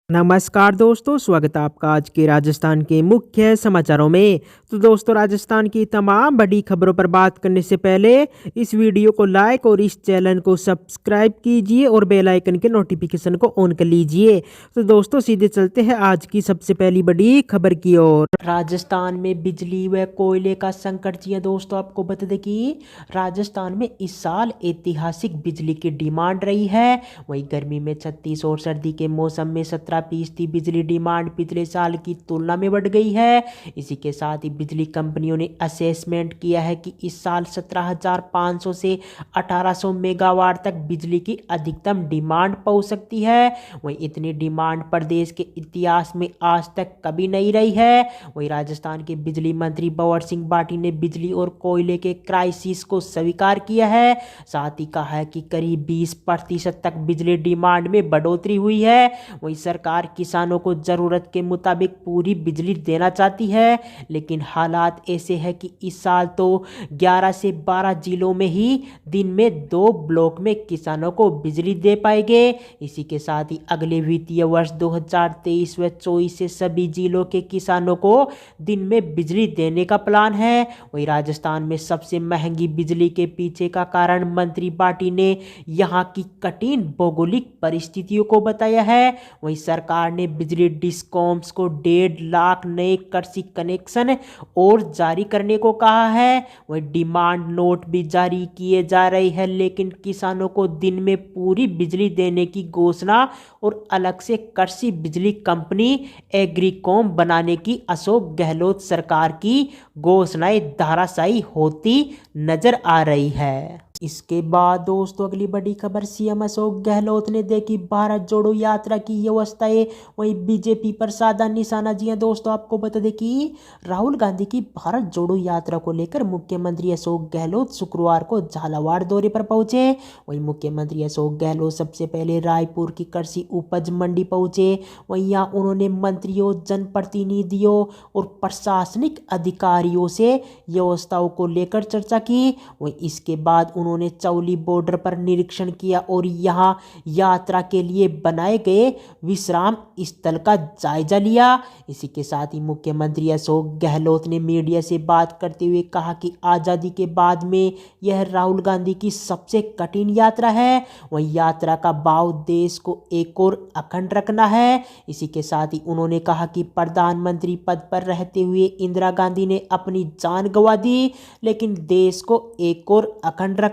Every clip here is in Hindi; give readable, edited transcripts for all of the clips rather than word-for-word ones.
नमस्कार दोस्तों, स्वागत है आपका आज के राजस्थान के मुख्य समाचारों में। तो दोस्तों, राजस्थान की तमाम बड़ी खबरों पर बात करने से पहले इस वीडियो को लाइक और इस चैनल को सब्सक्राइब कीजिए और बेल आइकन के नोटिफिकेशन को ऑन कर लीजिए। तो दोस्तों, सीधे चलते हैं आज की सबसे पहली बड़ी खबर की ओर। राजस्थान में बिजली व कोयले का संकट जी दोस्तों, आपको बता दें कि राजस्थान में इस साल ऐतिहासिक बिजली की डिमांड रही है। वहीं गर्मी में 36 और सर्दी के मौसम में 17% बिजली डिमांड पिछले साल की तुलना में बढ़ गई है। इसी के साथ ही बिजली कंपनियों ने असेसमेंट किया है कि इस साल 17,500 से 1,800 मेगावाट तक बिजली की अधिकतम डिमांड पहुंच सकती है। वहीं इतनी डिमांड प्रदेश के इतिहास में आज तक कभी नहीं रही है। वहीं राजस्थान के बिजली मंत्री भंवर सिंह भाटी ने बिजली और कोयले के क्राइसिस को स्वीकार किया है। साथ ही कहा है कि करीब 20% तक बिजली डिमांड में बढ़ोतरी हुई है। वहीं सरकार किसानों को ज़रूरत के मुताबिक पूरी बिजली देना चाहती है, लेकिन हालात ऐसे हैं कि इस साल तो 11 से 12 जिलों में ही दिन में 2 ब्लॉक में किसानों को बिजली दे पाएंगे। इसी के साथ ही अगले वित्तीय वर्ष 2023 व 24 से सभी जिलों के किसानों को दिन में बिजली देने का प्लान है। वहीं राजस्थान में सबसे महंगी बिजली के पीछे का कारण मंत्री भाटी ने यहाँ की कठिन भौगोलिक परिस्थितियों को बताया है। वहीं सरकार ने बिजली डिस्कॉम्स को 1.5 लाख नए कृषि कनेक्शन और जारी करने को कहा है। वहीं डिमांड नोट भी जारी किए जा रहे हैं, लेकिन किसानों को दिन में पूरी बिजली देने की घोषणा और अलग से कृषि बिजली कंपनी एग्रीकॉम बनाने की अशोक गहलोत सरकार की घोषणाएं धराशायी होती नजर आ रही है। इसके बाद दोस्तों, अगली बड़ी खबर, सीएम अशोक गहलोत ने देखी भारत जोड़ो यात्रा की व्यवस्थाएं। वहीं बीजेपी पर साधा निशाना जी हैं दोस्तों, आपको बता दें कि राहुल गांधी की भारत जोड़ो यात्रा को लेकर मुख्यमंत्री अशोक गहलोत शुक्रवार को झालावाड़ दौरे पर पहुंचे। वहीं मुख्यमंत्री अशोक गहलोत सबसे पहले रायपुर की कृषि उपज मंडी पहुंचे। वहीं यहाँ उन्होंने मंत्रियों, जनप्रतिनिधियों और प्रशासनिक अधिकारियों से व्यवस्थाओं को लेकर चर्चा की। वहीं इसके बाद उन्होंने चौली बॉर्डर पर निरीक्षण किया और यहां यात्रा के लिए बनाए गए विश्राम स्थल का जायजा लिया। इसी के साथ ही मुख्यमंत्री अशोक गहलोत ने मीडिया से बात करते हुए कहा कि आज़ादी के बाद में यह राहुल गांधी की सबसे कठिन यात्रा है। वहीं यात्रा का भाव देश को एक और अखंड रखना है। इसी के साथ ही उन्होंने कहा कि प्रधानमंत्री पद पर रहते हुए इंदिरा गांधी ने अपनी जान गंवा दी, लेकिन देश को एक और अखंड रखा।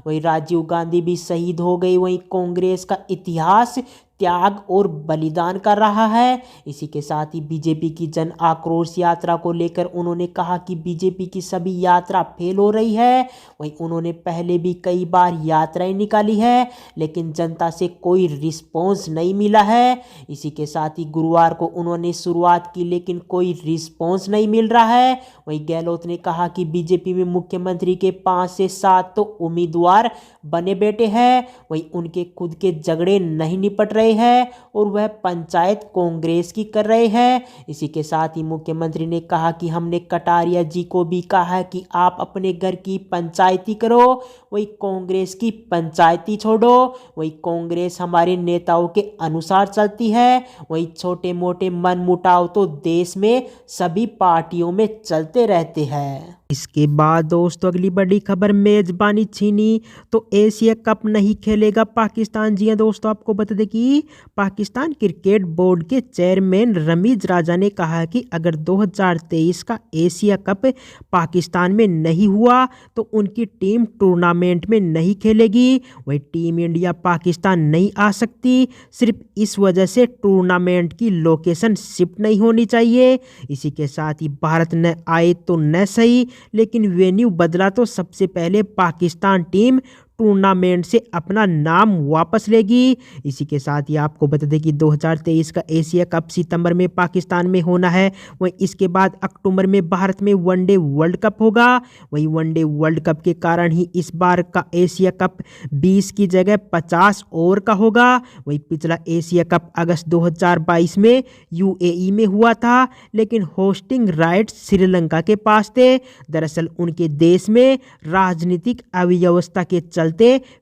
वहीं राजीव गांधी भी शहीद हो गई। वहीं कांग्रेस का इतिहास त्याग और बलिदान कर रहा है। इसी के साथ ही बीजेपी की जन आक्रोश यात्रा को लेकर उन्होंने कहा कि बीजेपी की सभी यात्रा फेल हो रही है। वहीं उन्होंने पहले भी कई बार यात्राएं निकाली है, लेकिन जनता से कोई रिस्पॉन्स नहीं मिला है। इसी के साथ ही गुरुवार को उन्होंने शुरुआत की, लेकिन कोई रिस्पॉन्स नहीं मिल रहा है। वहीं गहलोत ने कहा कि बीजेपी में मुख्यमंत्री के 5 से 7 तो उम्मीदवार बने बैठे हैं। वहीं उनके खुद के झगड़े नहीं निपट रहे हैं और वह पंचायत कांग्रेस की कर रहे हैं। इसी के साथ ही मुख्यमंत्री ने कहा कि हमने कटारिया जी को भी कहा है कि आप अपने घर की पंचायती करो, वही कांग्रेस की पंचायती छोड़ो। वही कांग्रेस हमारे नेताओं के अनुसार चलती है। वही छोटे मोटे मनमुटाव तो देश में सभी पार्टियों में चलते रहते हैं। इसके बाद दोस्तों, अगली बड़ी खबर, मेजबानी छीनी तो एशिया कप नहीं खेलेगा पाकिस्तान। जी हां दोस्तों, आपको बता दें कि पाकिस्तान क्रिकेट बोर्ड के चेयरमैन रमीज राजा ने कहा है कि अगर 2023 का एशिया कप पाकिस्तान में नहीं हुआ तो उनकी टीम टूर्नामेंट में नहीं खेलेगी। वही टीम इंडिया पाकिस्तान नहीं आ सकती, सिर्फ इस वजह से टूर्नामेंट की लोकेशन शिफ्ट नहीं होनी चाहिए। इसी के साथ ही भारत न आए तो न सही, लेकिन वेन्यू बदला तो सबसे पहले पाकिस्तान टीम टूर्नामेंट से अपना नाम वापस लेगी। इसी के साथ ही आपको बता दें कि 2023 का एशिया कप सितंबर में पाकिस्तान में होना है। वहीं इसके बाद अक्टूबर में भारत में वनडे वर्ल्ड कप होगा। वहीं वनडे वर्ल्ड कप के कारण ही इस बार का एशिया कप 20 की जगह 50 ओवर का होगा। वहीं पिछला एशिया कप अगस्त 2022 में यूएई में हुआ था, लेकिन होस्टिंग राइट्स श्रीलंका के पास थे। दरअसल उनके देश में राजनीतिक अव्यवस्था के चलते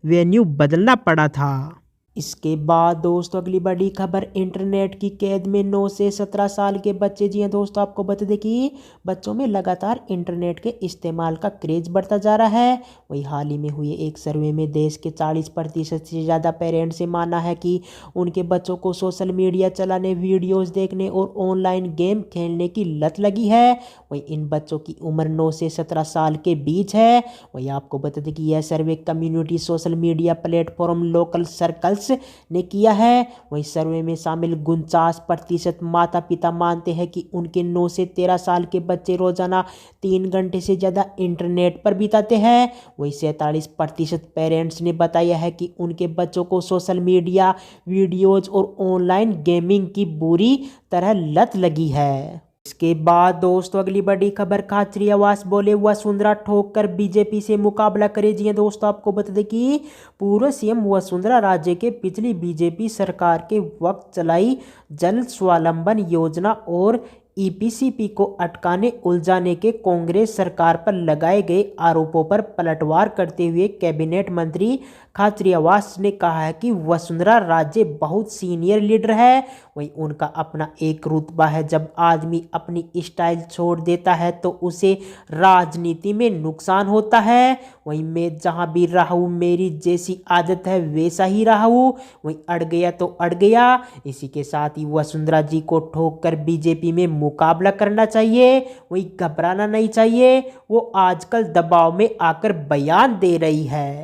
वेन्यू बदलना पड़ा था। इसके बाद दोस्तों अगली बड़ी खबर, इंटरनेट की कैद में 9 से 17 साल के बच्चे। जी हाँ दोस्तों, आपको बता दें कि बच्चों में लगातार इंटरनेट के इस्तेमाल का क्रेज बढ़ता जा रहा है। वही हाल ही में हुए एक सर्वे में देश के 40% से ज़्यादा पेरेंट्स से माना है कि उनके बच्चों को सोशल मीडिया चलाने, वीडियोज़ देखने और ऑनलाइन गेम खेलने की लत लगी है। वही इन बच्चों की उम्र 9 से 17 साल के बीच है। वही आपको बता दें कि यह survey community social media platform local circles ने किया है। वही सर्वे में शामिल 49% माता पिता मानते हैं कि उनके 9 से 13 साल के बच्चे रोजाना 3 घंटे से ज़्यादा इंटरनेट पर बिताते हैं। वही 47% पेरेंट्स ने बताया है कि उनके बच्चों को सोशल मीडिया, वीडियोज और ऑनलाइन गेमिंग की बुरी तरह लत लगी है। इसके बाद दोस्तों अगली बड़ी खबर, खाचरियावास बोले वसुंधरा ठोक कर बीजेपी से मुकाबला करे। जी हाँ दोस्तों, आपको बता दें कि पूर्व सीएम वसुंधरा राजे के पिछली बीजेपी सरकार के वक्त चलाई जल स्वावलंबन योजना और ईपीसीपी को अटकाने उलझाने के कांग्रेस सरकार पर लगाए गए आरोपों पर पलटवार करते हुए कैबिनेट मंत्री खाचरियावास ने कहा है कि वसुंधरा राजे बहुत सीनियर लीडर है। वहीं उनका अपना एक रुतबा है। जब आदमी अपनी स्टाइल छोड़ देता है तो उसे राजनीति में नुकसान होता है। वहीं मैं जहां भी रहा हूं, मेरी जैसी आदत है वैसा ही रहा हूं। वहीं अड़ गया तो अड़ गया। इसी के साथ ही वसुंधरा जी को ठोक कर बीजेपी में मुकाबला करना चाहिए। वहीं घबराना नहीं चाहिए। वो आजकल दबाव में आकर बयान दे रही है।